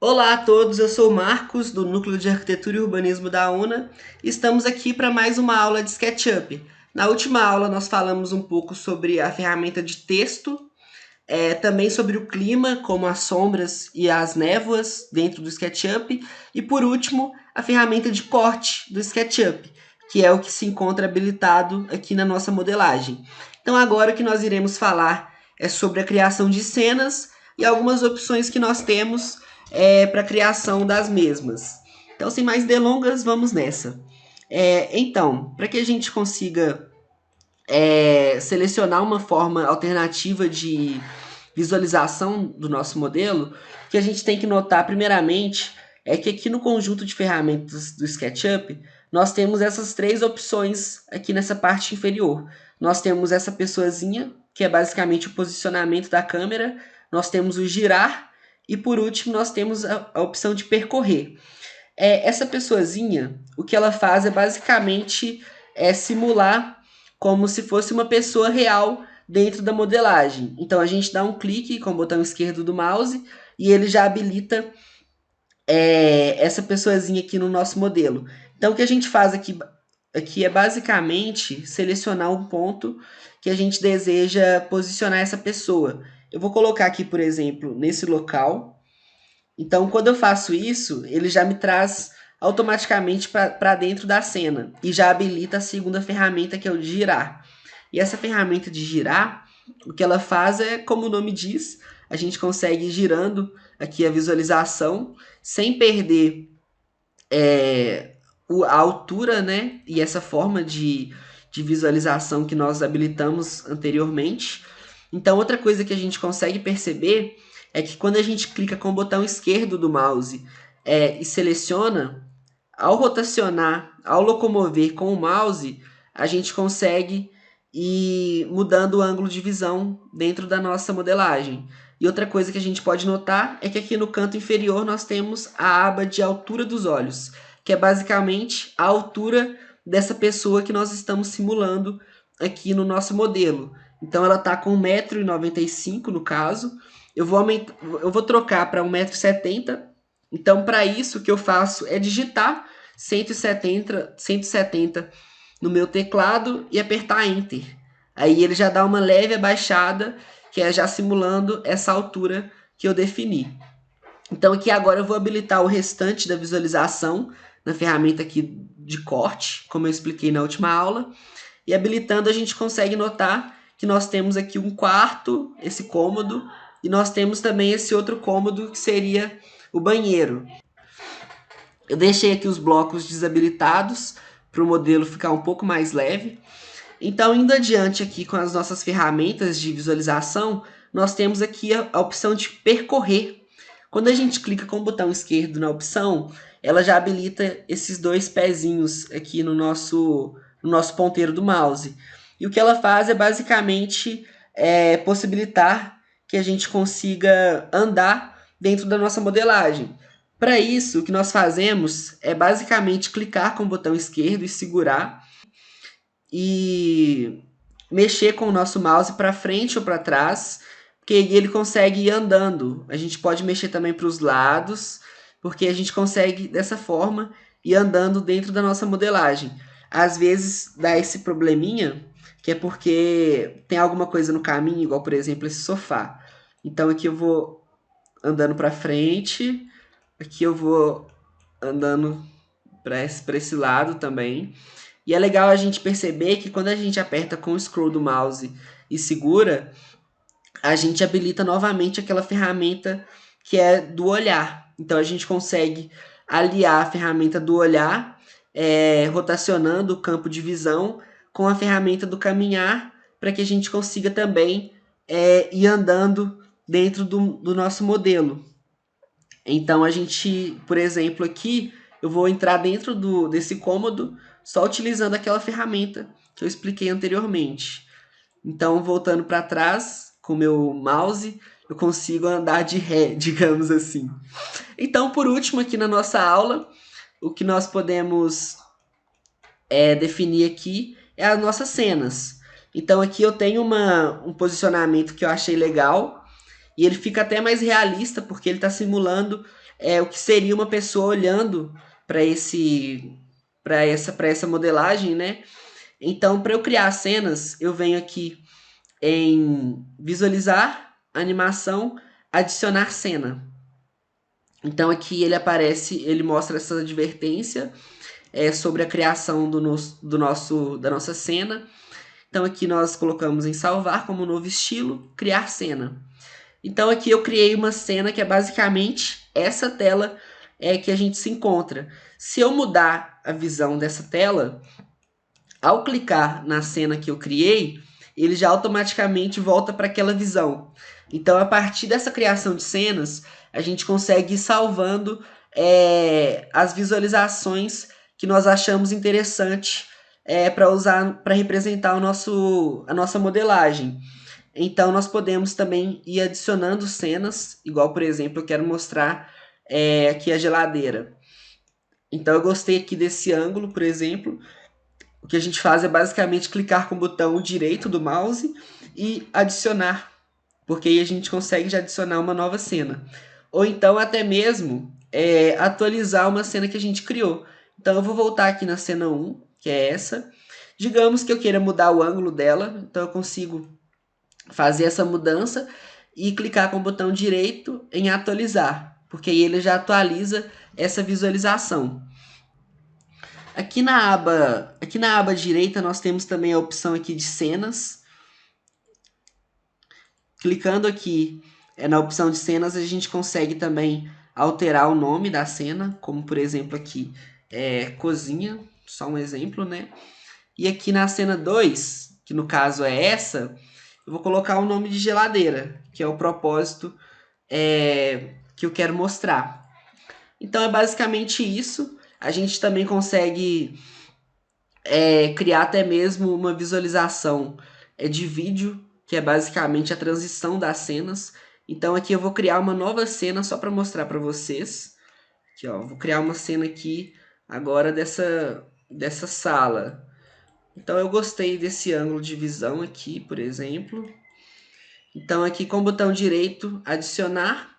Olá a todos, eu sou o Marcos, do Núcleo de Arquitetura e Urbanismo da UNA. Estamos aqui para mais uma aula de SketchUp. Na última aula, nós falamos um pouco sobre a ferramenta de texto, também sobre o clima, como as sombras e as névoas dentro do SketchUp, e por último, a ferramenta de corte do SketchUp, que é o que se encontra habilitado aqui na nossa modelagem. Então, agora o que nós iremos falar é sobre a criação de cenas e algumas opções que nós temos para a criação das mesmas. Então, sem mais delongas, vamos nessa. Então, para que a gente consiga selecionar uma forma alternativa de visualização do nosso modelo, o que a gente tem que notar primeiramente é que aqui no conjunto de ferramentas do SketchUp, nós temos essas três opções aqui nessa parte inferior. Nós temos essa pessoazinha, que é basicamente o posicionamento da câmera, nós temos o girar e por último nós temos a opção de percorrer. Essa pessoazinha, o que ela faz é basicamente simular como se fosse uma pessoa real dentro da modelagem. Então a gente dá um clique com o botão esquerdo do mouse e ele já habilita essa pessoazinha aqui no nosso modelo. Então o que a gente faz aqui é basicamente selecionar um ponto que a gente deseja posicionar essa pessoa. Eu vou colocar aqui, por exemplo, nesse local. Então, quando eu faço isso, ele já me traz automaticamente para dentro da cena e já habilita a segunda ferramenta, que é o de girar. E essa ferramenta de girar, o que ela faz é, como o nome diz, a gente consegue ir girando aqui a visualização sem perder a altura, né? E essa forma de visualização que nós habilitamos anteriormente. Então, outra coisa que a gente consegue perceber é que quando a gente clica com o botão esquerdo do mouse e seleciona, ao rotacionar, ao locomover com o mouse, a gente consegue ir mudando o ângulo de visão dentro da nossa modelagem. E outra coisa que a gente pode notar é que aqui no canto inferior nós temos a aba de altura dos olhos, que é basicamente a altura dessa pessoa que nós estamos simulando aqui no nosso modelo. Então ela está com 1,95 m no caso. Eu vou trocar para 1,70 m. Então, para isso, o que eu faço é digitar 170 no meu teclado e apertar Enter. Aí ele já dá uma leve abaixada, que é já simulando essa altura que eu defini. Então aqui agora eu vou habilitar o restante da visualização na ferramenta aqui de corte, como eu expliquei na última aula. E habilitando a gente consegue notar que nós temos aqui um quarto, esse cômodo, e nós temos também esse outro cômodo que seria o banheiro. Eu deixei aqui os blocos desabilitados para o modelo ficar um pouco mais leve. Então, indo adiante aqui com as nossas ferramentas de visualização, nós temos aqui a opção de percorrer. Quando a gente clica com o botão esquerdo na opção, ela já habilita esses dois pezinhos aqui no nosso ponteiro do mouse. E o que ela faz é basicamente possibilitar que a gente consiga andar dentro da nossa modelagem. Para isso, o que nós fazemos é basicamente clicar com o botão esquerdo e segurar e mexer com o nosso mouse para frente ou para trás, porque ele consegue ir andando. A gente pode mexer também para os lados, porque a gente consegue dessa forma ir andando dentro da nossa modelagem. Às vezes dá esse probleminha, que é porque tem alguma coisa no caminho, igual por exemplo esse sofá. Então aqui eu vou andando para frente, aqui eu vou andando para esse lado também. E é legal a gente perceber que quando a gente aperta com o scroll do mouse e segura, a gente habilita novamente aquela ferramenta que é do olhar. Então a gente consegue aliar a ferramenta do olhar, rotacionando o campo de visão, com a ferramenta do caminhar, para que a gente consiga também ir andando dentro do nosso modelo. Então a gente, por exemplo, aqui eu vou entrar dentro desse cômodo só utilizando aquela ferramenta que eu expliquei anteriormente. Então, voltando para trás com o meu mouse, eu consigo andar de ré, digamos assim. Então, por último, aqui na nossa aula, o que nós podemos definir aqui é as nossas cenas. Então, aqui eu tenho um posicionamento que eu achei legal, e ele fica até mais realista, porque ele está simulando o que seria uma pessoa olhando para essa modelagem, né? Então, para eu criar cenas, eu venho aqui em visualizar, animação, adicionar cena. Então aqui ele aparece, ele mostra essa advertência sobre a criação da nossa cena. Então aqui nós colocamos em salvar como novo estilo, criar cena. Então aqui eu criei uma cena que é basicamente essa tela que a gente se encontra. Se eu mudar a visão dessa tela, ao clicar na cena que eu criei, ele já automaticamente volta para aquela visão. Então, a partir dessa criação de cenas, a gente consegue ir salvando as visualizações que nós achamos interessante para usar para representar a nossa modelagem. Então, nós podemos também ir adicionando cenas, igual, por exemplo, eu quero mostrar aqui a geladeira. Então, eu gostei aqui desse ângulo, por exemplo. O que a gente faz é basicamente clicar com o botão direito do mouse e adicionar, porque aí a gente consegue já adicionar uma nova cena. Ou então até mesmo atualizar uma cena que a gente criou. Então eu vou voltar aqui na cena 1, que é essa. Digamos que eu queira mudar o ângulo dela, então eu consigo fazer essa mudança e clicar com o botão direito em atualizar, porque aí ele já atualiza essa visualização. Aqui na aba direita nós temos também a opção aqui de cenas. Clicando aqui na opção de cenas, a gente consegue também alterar o nome da cena, como por exemplo aqui cozinha, só um exemplo, né? E aqui na cena 2, que no caso é essa, eu vou colocar o nome de geladeira, que é o propósito que eu quero mostrar. Então é basicamente isso. A gente também consegue criar até mesmo uma visualização de vídeo, que é basicamente a transição das cenas. Então aqui eu vou criar uma nova cena só para mostrar para vocês. Aqui, ó, vou criar uma cena aqui agora dessa sala. Então eu gostei desse ângulo de visão aqui, por exemplo. Então aqui com o botão direito, adicionar.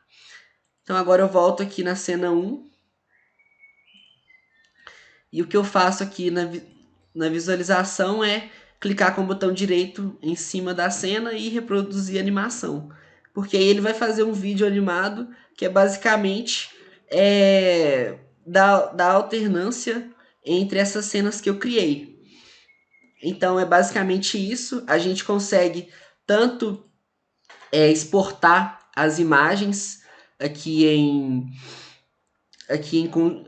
Então agora eu volto aqui na cena 1. E o que eu faço aqui na visualização é clicar com o botão direito em cima da cena e reproduzir a animação. Porque aí ele vai fazer um vídeo animado que é basicamente da alternância entre essas cenas que eu criei. Então é basicamente isso. A gente consegue tanto exportar as imagens aqui em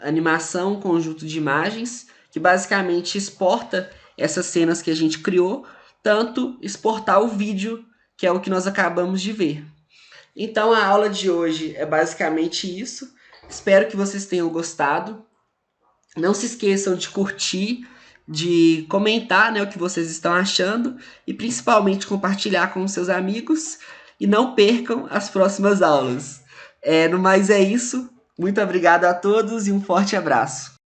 animação, conjunto de imagens, que basicamente exporta essas cenas que a gente criou, tanto exportar o vídeo, que é o que nós acabamos de ver. Então a aula de hoje é basicamente isso. Espero que vocês tenham gostado. Não se esqueçam de curtir, de comentar, né, o que vocês estão achando e principalmente compartilhar com seus amigos. E não percam as próximas aulas. No mais é isso. Muito obrigado a todos e um forte abraço.